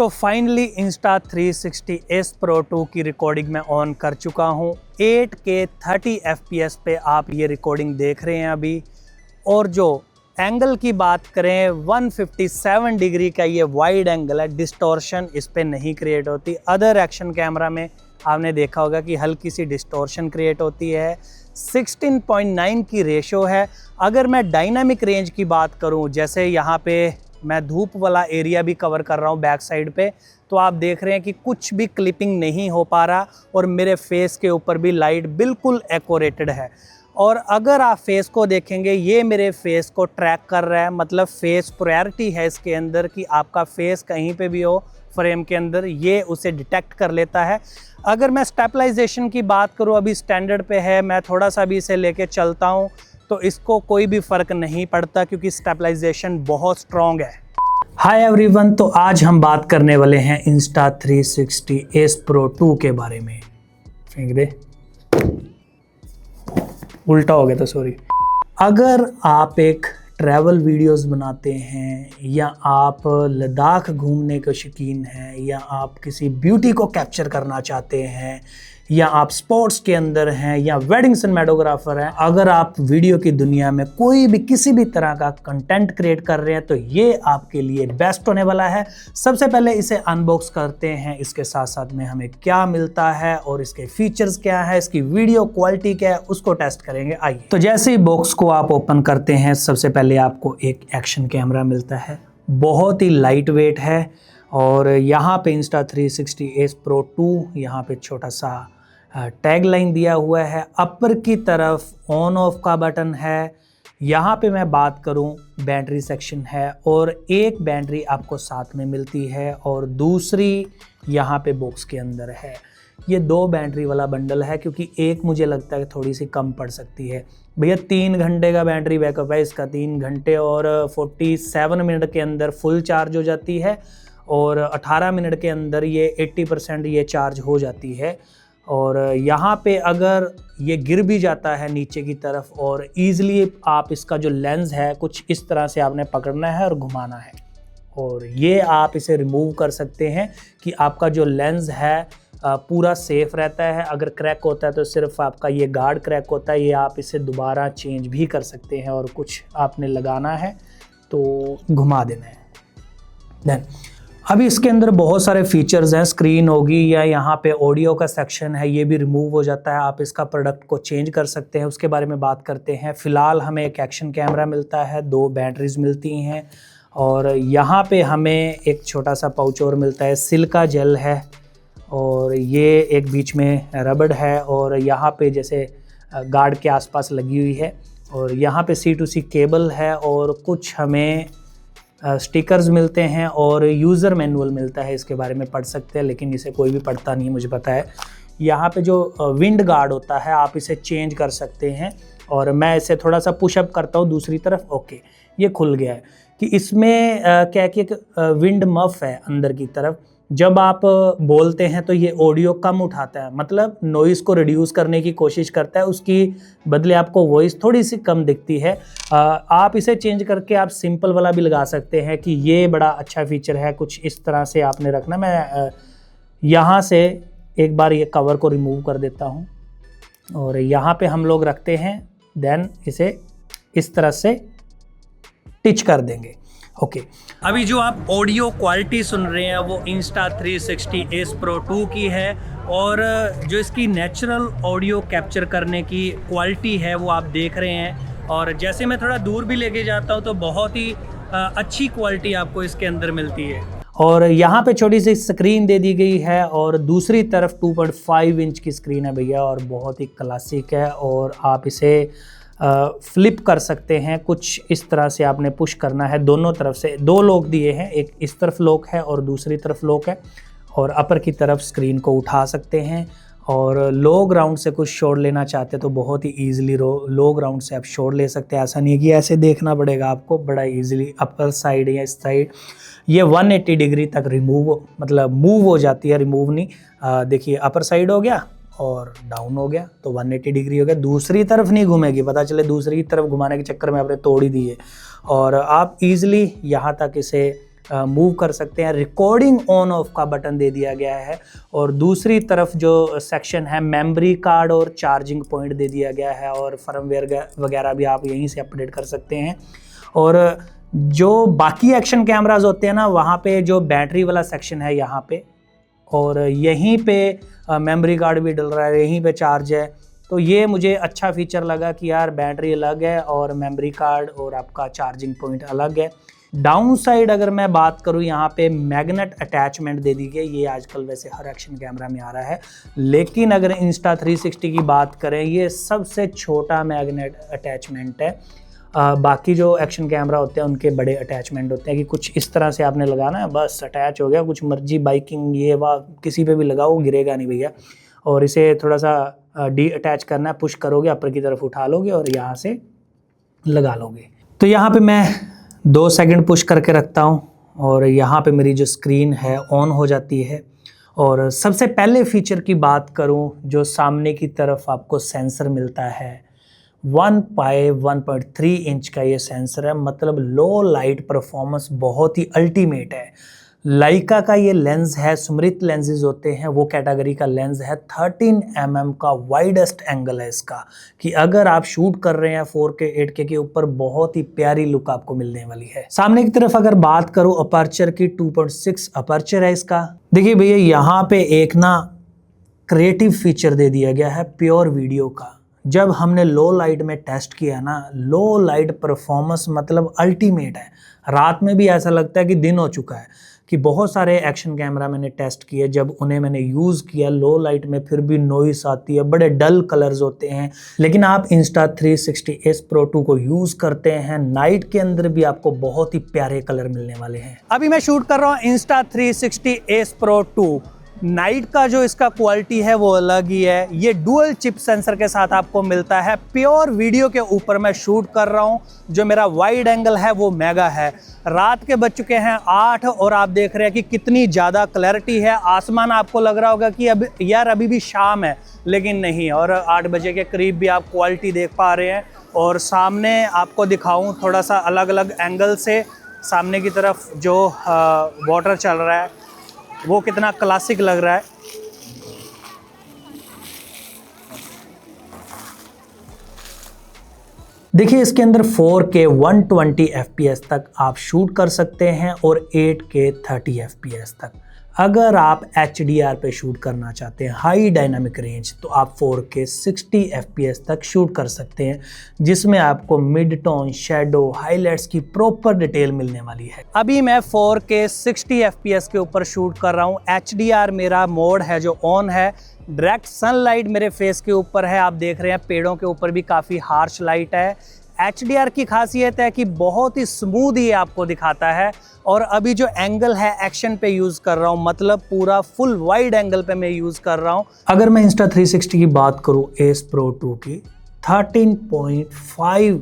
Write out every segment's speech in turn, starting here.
दोस्तों finally Insta360 Pro 2 की recording मैं ऑन कर चुका हूँ। 8K 30 FPS पे आप ये रिकॉर्डिंग देख रहे हैं अभी। और जो एंगल की बात करें 157 डिग्री का ये वाइड एंगल है, डिस्टॉर्शन इस पे नहीं क्रिएट होती। अदर एक्शन कैमरा में आपने देखा होगा कि हल्की सी डिस्टॉर्शन क्रिएट होती है। 16.9 की रेशो है। अगर मैं डायनामिक रेंज की बात करूं, जैसे यहाँ पे मैं धूप वाला एरिया भी कवर कर रहा हूँ बैक साइड पे, तो आप देख रहे हैं कि कुछ भी क्लिपिंग नहीं हो पा रहा और मेरे फेस के ऊपर भी लाइट बिल्कुल एक्यूरेटेड है। और अगर आप फेस को देखेंगे, ये मेरे फेस को ट्रैक कर रहा है, मतलब फेस प्रायोरिटी है इसके अंदर कि आपका फेस कहीं पे भी हो फ्रेम के अंदर, ये उसे डिटेक्ट कर लेता है। अगर मैं स्टेबलाइजेशन की बात करूँ, अभी स्टैंडर्ड पे है, मैं थोड़ा सा भी इसे लेके चलता हूँ तो इसको कोई भी फ़र्क नहीं पड़ता क्योंकि स्टेबलाइजेशन बहुत स्ट्रॉन्ग है। हाय एवरीवन, तो आज हम बात करने वाले हैं Insta360 Pro 2 के बारे में। फेंक दे, उल्टा हो गया था, सॉरी। अगर आप एक ट्रैवल वीडियोस बनाते हैं या आप लद्दाख घूमने के शौकीन हैं या आप किसी ब्यूटी को कैप्चर करना चाहते हैं या आप स्पोर्ट्स के अंदर हैं या वेडिंग सिनेमेटोग्राफर हैं, अगर आप वीडियो की दुनिया में कोई भी किसी भी तरह का कंटेंट क्रिएट कर रहे हैं तो ये आपके लिए बेस्ट होने वाला है। सबसे पहले इसे अनबॉक्स करते हैं, इसके साथ साथ में हमें क्या मिलता है और इसके फीचर्स क्या है, इसकी वीडियो क्वालिटी क्या है, उसको टेस्ट करेंगे। आइए, तो जैसे ही बॉक्स को आप ओपन करते हैं, सबसे पहले आपको एक एक्शन कैमरा मिलता है, बहुत ही लाइट वेट है। और यहाँ पे Insta360 Pro 2 यहाँ पे छोटा सा टैग लाइन दिया हुआ है। अपर की तरफ ऑन ऑफ का बटन है। यहाँ पे मैं बात करूँ, बैटरी सेक्शन है और एक बैटरी आपको साथ में मिलती है और दूसरी यहाँ पे बॉक्स के अंदर है। ये 2 बैटरी वाला बंडल है क्योंकि एक मुझे लगता है थोड़ी सी कम पड़ सकती है। भैया 3 घंटे का बैटरी बैकअप है इसका, 3 घंटे और 47 मिनट के अंदर फुल चार्ज हो जाती है और 18 मिनट के अंदर ये 80% ये चार्ज हो जाती है। और यहाँ पे अगर ये गिर भी जाता है नीचे की तरफ और ईज़िली आप इसका जो लेंस है कुछ इस तरह से आपने पकड़ना है और घुमाना है और ये आप इसे रिमूव कर सकते हैं कि आपका जो लेंस है पूरा सेफ रहता है। अगर क्रैक होता है तो सिर्फ आपका ये गार्ड क्रैक होता है, ये आप इसे दोबारा चेंज भी कर सकते हैं और कुछ आपने लगाना है तो घुमा देना है। देन अभी इसके अंदर बहुत सारे फीचर्स हैं, स्क्रीन होगी या यहाँ पे ऑडियो का सेक्शन है, ये भी रिमूव हो जाता है, आप इसका प्रोडक्ट को चेंज कर सकते हैं, उसके बारे में बात करते हैं। फ़िलहाल हमें एक एक्शन कैमरा मिलता है, 2 बैटरीज मिलती हैं और यहाँ पे हमें एक छोटा सा पाउच और मिलता है, सिलिका जेल है और ये एक बीच में रबड़ है और यहाँ पे जैसे गार्ड के आसपास लगी हुई है और यहाँ पे C2C केबल है और कुछ हमें स्टिकर्स मिलते हैं और यूज़र मैनुअल मिलता है, इसके बारे में पढ़ सकते हैं लेकिन इसे कोई भी पढ़ता नहीं है, मुझे पता है। यहाँ पे जो विंड गार्ड होता है आप इसे चेंज कर सकते हैं और मैं इसे थोड़ा सा पुशअप करता हूँ दूसरी तरफ। ओके, ये खुल गया है कि इसमें क्या कि एक विंड मफ है अंदर की तरफ। जब आप बोलते हैं तो ये ऑडियो कम उठाता है, मतलब नॉइज़ को रिड्यूस करने की कोशिश करता है, उसकी बदले आपको वॉइस थोड़ी सी कम दिखती है। आप इसे चेंज करके आप सिंपल वाला भी लगा सकते हैं कि ये बड़ा अच्छा फीचर है। कुछ इस तरह से आपने रखना। मैं यहाँ से एक बार ये कवर को रिमूव कर देता हूँ और यहाँ पे हम लोग रखते हैं, देन इसे इस तरह से टिच कर देंगे। ओके, अभी जो आप ऑडियो क्वालिटी सुन रहे हैं वो Insta360 Pro 2 की है और जो इसकी नेचुरल ऑडियो कैप्चर करने की क्वालिटी है वो आप देख रहे हैं। और जैसे मैं थोड़ा दूर भी लेके जाता हूँ तो बहुत ही अच्छी क्वालिटी आपको इसके अंदर मिलती है। और यहाँ पे छोटी सी स्क्रीन दे दी गई है और दूसरी तरफ 2.5 इंच की स्क्रीन है भैया और बहुत ही क्लासिक है और आप इसे फ्लिप कर सकते हैं। कुछ इस तरह से आपने पुश करना है, दोनों तरफ से 2 लॉक दिए हैं, एक इस तरफ लॉक है और दूसरी तरफ लॉक है और अपर की तरफ स्क्रीन को उठा सकते हैं। और लो ग्राउंड से कुछ शॉट लेना चाहते तो बहुत ही ईजिली लो ग्राउंड से आप शॉट ले सकते हैं। ऐसा नहीं है कि ऐसे देखना पड़ेगा आपको, बड़ा ईजिली अपर साइड या इस साइड ये 180 डिग्री तक मतलब मूव हो जाती है, रिमूव नहीं। देखिए अपर साइड हो गया और डाउन हो गया तो 180 डिग्री हो गया। दूसरी तरफ नहीं घूमेगी, पता चले दूसरी तरफ घुमाने के चक्कर में आपने तोड़ ही दी है। और आप इजीली यहाँ तक इसे मूव कर सकते हैं। रिकॉर्डिंग ऑन ऑफ का बटन दे दिया गया है और दूसरी तरफ जो सेक्शन है मेमोरी कार्ड और चार्जिंग पॉइंट दे दिया गया है और फर्मवेयर वगैरह भी आप यहीं से अपडेट कर सकते हैं। और जो बाकी एक्शन कैमराज होते हैं ना, वहाँ पे जो बैटरी वाला सेक्शन है यहाँ पे, और यहीं पे मेमोरी कार्ड भी डल रहा है, यहीं पे चार्ज है। तो ये मुझे अच्छा फीचर लगा कि यार बैटरी अलग है और मेमोरी कार्ड और आपका चार्जिंग पॉइंट अलग है। डाउन साइड अगर मैं बात करूँ, यहाँ पे मैग्नेट अटैचमेंट दे दी गई। ये आजकल वैसे हर एक्शन कैमरा में आ रहा है, लेकिन अगर Insta360 की बात करें, ये सबसे छोटा मैग्नेट अटैचमेंट है। बाकी जो एक्शन कैमरा होते हैं उनके बड़े अटैचमेंट होते हैं कि कुछ इस तरह से आपने लगाना है, बस अटैच हो गया, कुछ मर्जी बाइकिंग ये वह किसी पे भी लगाओ, गिरेगा नहीं भैया। और इसे थोड़ा सा डी अटैच करना है, पुश करोगे ऊपर की तरफ उठा लोगे और यहाँ से लगा लोगे। तो यहाँ पे मैं 2 सेकंड पुश करके रखता हूँ और यहाँ पे मेरी जो स्क्रीन है ऑन हो जाती है। और सबसे पहले फीचर की बात करूँ, जो सामने की तरफ आपको सेंसर मिलता है, 1.3 इंच का ये सेंसर है। मतलब लो लाइट परफॉर्मेंस बहुत ही अल्टीमेट है। लाइका का ये लेंस है, सुमृत लेंसेज होते हैं वो कैटेगरी का लेंस है। 13 mm का वाइडेस्ट एंगल है इसका, कि अगर आप शूट कर रहे हैं 4K 8K के ऊपर, बहुत ही प्यारी लुक आपको मिलने वाली है। सामने की तरफ अगर बात करूं अपर्चर की, 2.6 अपर्चर है इसका। देखिए भैया, यहाँ पे एक ना क्रिएटिव फीचर दे दिया गया है प्योर वीडियो का। जब हमने लो लाइट में टेस्ट किया ना, लो लाइट परफॉर्मेंस मतलब अल्टीमेट है। रात में भी ऐसा लगता है कि दिन हो चुका है। कि बहुत सारे एक्शन कैमरा मैंने टेस्ट किए, जब उन्हें मैंने यूज़ किया लो लाइट में, फिर भी नॉइस आती है, बड़े डल कलर्स होते हैं। लेकिन आप Insta360 Pro 2 को यूज़ करते हैं, नाइट के अंदर भी आपको बहुत ही प्यारे कलर मिलने वाले हैं। अभी मैं शूट कर रहा हूँ Insta360 Pro 2। नाइट का जो इसका क्वालिटी है वो अलग ही है। ये डुअल चिप सेंसर के साथ आपको मिलता है। प्योर वीडियो के ऊपर मैं शूट कर रहा हूँ। जो मेरा वाइड एंगल है वो मेगा है। रात के बज चुके हैं 8 और आप देख रहे हैं कि कितनी ज़्यादा क्लैरिटी है। आसमान आपको लग रहा होगा कि अब यार अभी भी शाम है, लेकिन नहीं। और 8 बजे के करीब भी आप क्वालिटी देख पा रहे हैं। और सामने आपको दिखाऊँ थोड़ा सा अलग अलग एंगल से, सामने की तरफ जो वाटर चल रहा है वो कितना क्लासिक लग रहा है। देखिए, इसके अंदर 4K 120 FPS तक आप शूट कर सकते हैं और 8K 30 FPS तक। अगर आप HDR पे शूट करना चाहते हैं, हाई डायनामिक रेंज, तो आप 4K 60 FPS तक शूट कर सकते हैं, जिसमें आपको मिड टोन, शेडो, हाईलाइट्स की प्रॉपर डिटेल मिलने वाली है। अभी मैं 4K 60 FPS के ऊपर शूट कर रहा हूँ। HDR मेरा मोड है जो ऑन है। डायरेक्ट सनलाइट मेरे फेस के ऊपर है। आप देख रहे हैं पेड़ों के ऊपर भी काफ़ी हार्श लाइट है। HDR की खासियत है कि बहुत ही स्मूथ ये आपको दिखाता है। और अभी जो एंगल है एक्शन पे यूज़ कर रहा हूँ, मतलब पूरा फुल वाइड एंगल पे मैं यूज़ कर रहा हूँ। अगर मैं Insta360 की बात करूँ Ace Pro 2 की, 13.5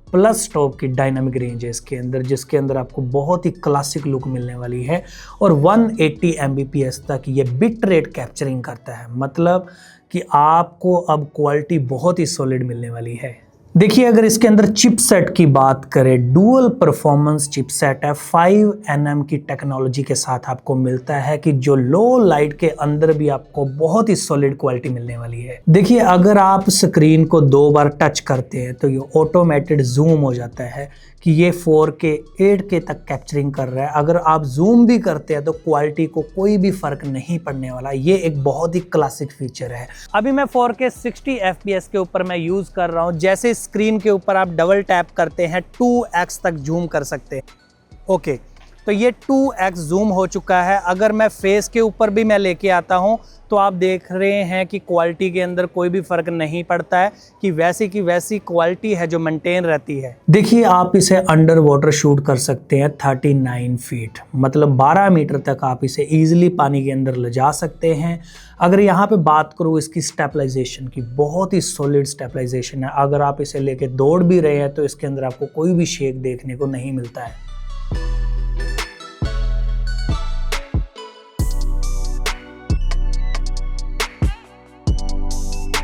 प्लस टॉप की डायनामिक रेंज है इसके अंदर, जिसके अंदर आपको बहुत ही क्लासिक लुक मिलने वाली है। और 180 Mbps तक ये बिट रेट कैप्चरिंग करता है। मतलब कि आपको अब क्वालिटी बहुत ही सॉलिड मिलने वाली है। देखिए, अगर इसके अंदर चिपसेट की बात करें, डुअल परफॉर्मेंस चिपसेट है। 5 nm की टेक्नोलॉजी के साथ आपको मिलता है कि जो लो लाइट के अंदर भी आपको बहुत ही सॉलिड क्वालिटी मिलने वाली है। देखिए, अगर आप स्क्रीन को 2 बार टच करते हैं तो ये ऑटोमेटेड जूम हो जाता है कि ये 4K 8K तक कैप्चरिंग कर रहा है। अगर आप जूम भी करते हैं तो क्वालिटी को कोई भी फर्क नहीं पड़ने वाला। ये एक बहुत ही क्लासिक फीचर है। अभी मैं 4K 60 FPS के ऊपर मैं यूज़ कर रहा हूँ। जैसे स्क्रीन के ऊपर आप डबल टैप करते हैं 2x तक जूम कर सकते हैं। ओके, तो ये 2x जूम हो चुका है। अगर मैं फेस के ऊपर भी मैं लेके आता हूँ तो आप देख रहे हैं कि क्वालिटी के अंदर कोई भी फ़र्क नहीं पड़ता है, कि वैसी की वैसी क्वालिटी है जो मेंटेन रहती है। देखिए, आप इसे अंडर वाटर शूट कर सकते हैं 39 फीट, मतलब 12 मीटर तक आप इसे ईजिली पानी के अंदर ले जा सकते हैं। अगर यहाँ पे बात करूँ इसकी स्टेबलाइजेशन की, बहुत ही सॉलिड स्टेबलाइजेशन है। अगर आप इसे लेके दौड़ भी रहे हैं तो इसके अंदर आपको कोई भी शेक देखने को नहीं मिलता है।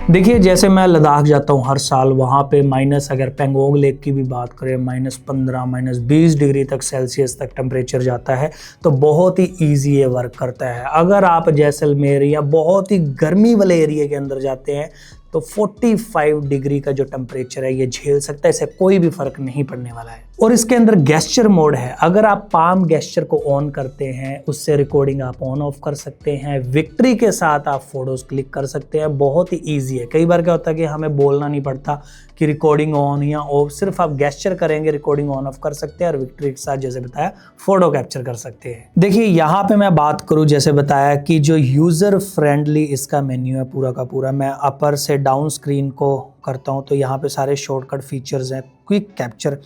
देखिए जैसे मैं लद्दाख जाता हूँ हर साल, वहाँ पे माइनस, अगर पेंगोंग लेक की भी बात करें, -15 -20 डिग्री तक सेल्सियस तक टेम्परेचर जाता है। तो बहुत ही ईजी ये वर्क करता है। अगर आप जैसलमेर या बहुत ही गर्मी वाले एरिया के अंदर जाते हैं तो 45 डिग्री का जो टेम्परेचर है ये झेल सकता है, इससे कोई भी फर्क नहीं पड़ने वाला है। और इसके अंदर गेस्चर मोड है। अगर आप पाम गेस्चर को ऑन करते हैं, उससे रिकॉर्डिंग आप ऑन ऑफ कर सकते हैं। विक्ट्री के साथ आप फोटोज क्लिक कर सकते हैं। बहुत ही ईजी है। कई बार क्या होता है कि हमें बोलना नहीं पड़ता कि रिकॉर्डिंग ऑन या ऑफ, सिर्फ आप गेस्चर करेंगे, रिकॉर्डिंग ऑन ऑफ कर सकते हैं और विक्ट्री के साथ जैसे बताया फोटो कैप्चर कर सकते हैं। देखिए यहाँ पे मैं बात करूँ, जैसे बताया कि जो यूजर फ्रेंडली इसका मेन्यू है पूरा का पूरा, मैं अपर से डाउन स्क्रीन को करता हूँ तो यहाँ पे सारे शॉर्टकट फीचर्स हैं। क्विक कैप्चर,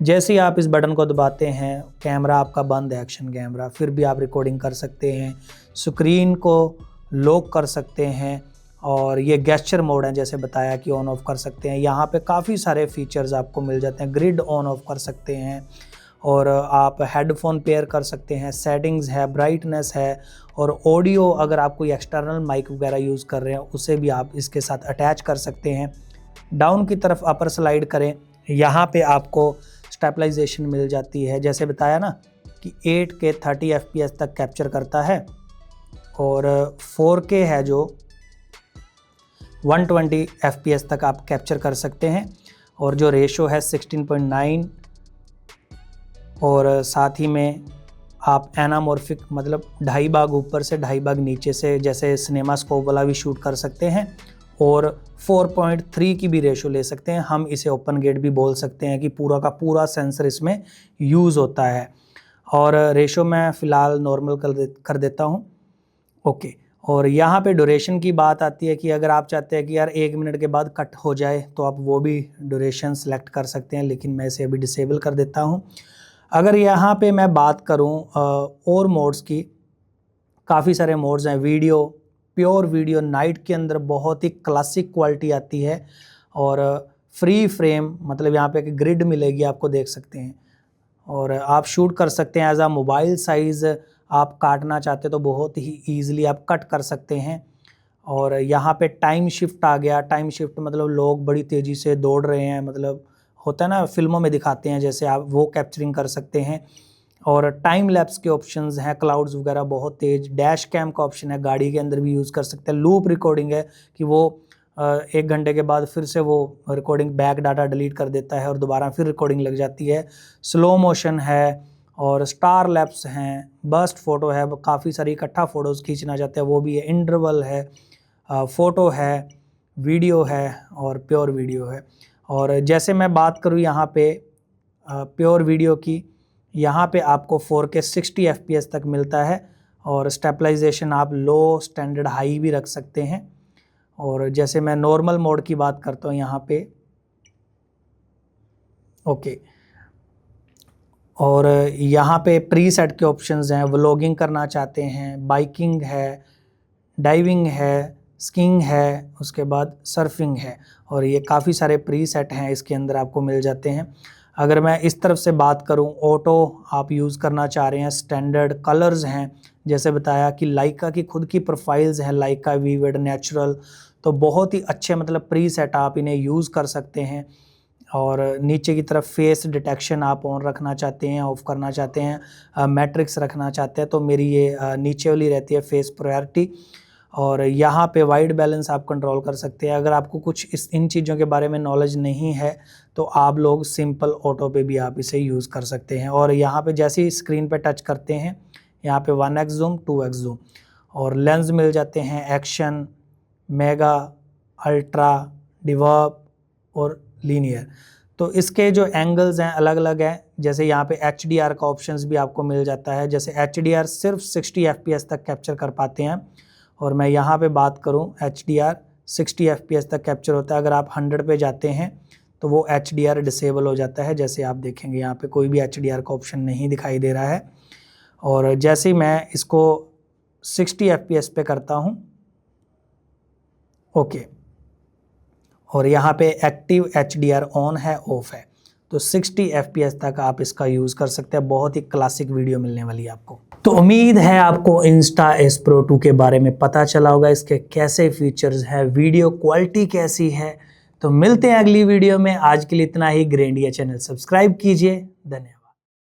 जैसे ही आप इस बटन को दबाते हैं कैमरा आपका बंद है, एक्शन कैमरा, फिर भी आप रिकॉर्डिंग कर सकते हैं। स्क्रीन को लॉक कर सकते हैं और ये गेस्चर मोड है, जैसे बताया कि ऑन ऑफ कर सकते हैं। यहाँ पे काफ़ी सारे फीचर्स आपको मिल जाते हैं। ग्रिड ऑन ऑफ कर सकते हैं और आप हेडफोन पेयर कर सकते हैं। सेटिंग्स है, ब्राइटनेस है और ऑडियो, अगर आप कोई एक्सटर्नल माइक वगैरह यूज़ कर रहे हैं उसे भी आप इसके साथ अटैच कर सकते हैं। डाउन की तरफ अपर स्लाइड करें, यहाँ पे आपको स्टेबलाइजेशन मिल जाती है। जैसे बताया ना कि 8K 30 FPS तक कैप्चर करता है और 4K है जो 120 FPS तक आप कैप्चर कर सकते हैं। और जो रेशो है 16.9 और साथ ही में आप एनामॉर्फिक, मतलब 2.5 भाग ऊपर से 2.5 भाग नीचे से, जैसे सिनेमा स्कोप वाला भी शूट कर सकते हैं। और 4.3 की भी रेशो ले सकते हैं। हम इसे ओपन गेट भी बोल सकते हैं कि पूरा का पूरा सेंसर इसमें यूज़ होता है। और रेशो मैं फ़िलहाल नॉर्मल कर देता हूँ। ओके, और यहाँ पे ड्यूरेशन की बात आती है कि अगर आप चाहते हैं कि यार 1 मिनट के बाद कट हो जाए तो आप वो भी ड्यूरेशन सेलेक्ट कर सकते हैं, लेकिन मैं इसे अभी डिसेबल कर देता हूँ। अगर यहाँ पे मैं बात करूँ और मोड्स की, काफ़ी सारे मोड्स हैं। वीडियो, प्योर वीडियो नाइट के अंदर बहुत ही क्लासिक क्वालिटी आती है और फ्री फ्रेम, मतलब यहाँ पे एक ग्रिड मिलेगी आपको, देख सकते हैं। और आप शूट कर सकते हैं एज आ मोबाइल साइज़। आप काटना चाहते तो बहुत ही ईजिली आप कट कर सकते हैं। और यहाँ पे टाइम शिफ्ट आ गया। टाइम शिफ्ट मतलब लोग बड़ी तेज़ी से दौड़ रहे हैं, मतलब होता है ना फिल्मों में दिखाते हैं जैसे, आप वो कैप्चरिंग कर सकते हैं। और टाइम लैप्स के ऑप्शंस हैं, क्लाउड्स वगैरह बहुत तेज़। डैश कैम का ऑप्शन है, गाड़ी के अंदर भी यूज़ कर सकते हैं। लूप रिकॉर्डिंग है कि वो 1 घंटे के बाद फिर से वो रिकॉर्डिंग बैक डाटा डिलीट कर देता है और दोबारा फिर रिकॉर्डिंग लग जाती है। स्लो मोशन है और स्टार लैप्स हैं। बर्स्ट फ़ोटो है, काफ़ी सारी इकट्ठा फ़ोटोज़ खींचना चाहते हैं वो भी है। इंटरवल है, फ़ोटो है, वीडियो है और प्योर वीडियो है। और जैसे मैं बात करूँ यहाँ पे प्योर वीडियो की, यहाँ पे आपको 4K 60 FPS तक मिलता है और स्टेबलाइजेशन आप लो, स्टैंडर्ड, हाई भी रख सकते हैं। और जैसे मैं नॉर्मल मोड की बात करता हूँ यहाँ पे, ओके, और यहाँ पे प्री सेट के ऑप्शंस हैं। व्लॉगिंग करना चाहते हैं, बाइकिंग है, डाइविंग है, स्कीइंग है, उसके बाद सर्फिंग है और ये काफ़ी सारे प्री सेट हैं इसके अंदर आपको मिल जाते हैं। अगर मैं इस तरफ से बात करूं, ऑटो आप यूज़ करना चाह रहे हैं, स्टैंडर्ड कलर्स हैं, जैसे बताया कि लाइका की खुद की प्रोफाइल्स हैं, लाइका, विविड, नेचुरल, तो बहुत ही अच्छे मतलब प्री सेट आप इन्हें यूज़ कर सकते हैं। और नीचे की तरफ फेस डिटेक्शन आप ऑन रखना चाहते हैं, ऑफ करना चाहते हैं, मैट्रिक्स रखना चाहते हैं तो मेरी ये नीचे वाली रहती है फेस प्रायोरिटी। और यहाँ पे वाइट बैलेंस आप कंट्रोल कर सकते हैं। अगर आपको कुछ इन चीज़ों के बारे में नॉलेज नहीं है तो आप लोग सिंपल ऑटो पे भी आप इसे यूज़ कर सकते हैं। और यहाँ पे जैसे ही स्क्रीन पे टच करते हैं, यहाँ पे 1x जूम, 2x जूम और लेंस मिल जाते हैं, एक्शन, मेगा, अल्ट्रा, डिवर्ब और लीनियर। तो इसके जो एंगल्स हैं अलग अलग हैं। जैसे यहाँ पे HDR का ऑप्शंस भी आपको मिल जाता है। जैसे HDR सिर्फ 60 FPS तक कैप्चर कर पाते हैं और मैं यहाँ पे बात करूँ, HDR 60 FPS तक कैप्चर होता है। अगर आप 100 पे जाते हैं तो वो HDR डिसेबल हो जाता है। जैसे आप देखेंगे यहाँ पे कोई भी HDR का ऑप्शन नहीं दिखाई दे रहा है। और जैसे ही मैं इसको 60 FPS पे करता हूँ, ओके, और यहाँ पे एक्टिव HDR ऑन है, ऑफ है, तो 60 FPS तक आप इसका यूज़ कर सकते हैं। बहुत ही क्लासिक वीडियो मिलने वाली है आपको। तो उम्मीद है आपको इंस्टा एस प्रो 2 के बारे में पता चला होगा, इसके कैसे फीचर्स हैं, वीडियो क्वालिटी कैसी है। तो मिलते हैं अगली वीडियो में। आज के लिए इतना ही। ग्रैंड इंडिया चैनल सब्सक्राइब कीजिए। धन्यवाद।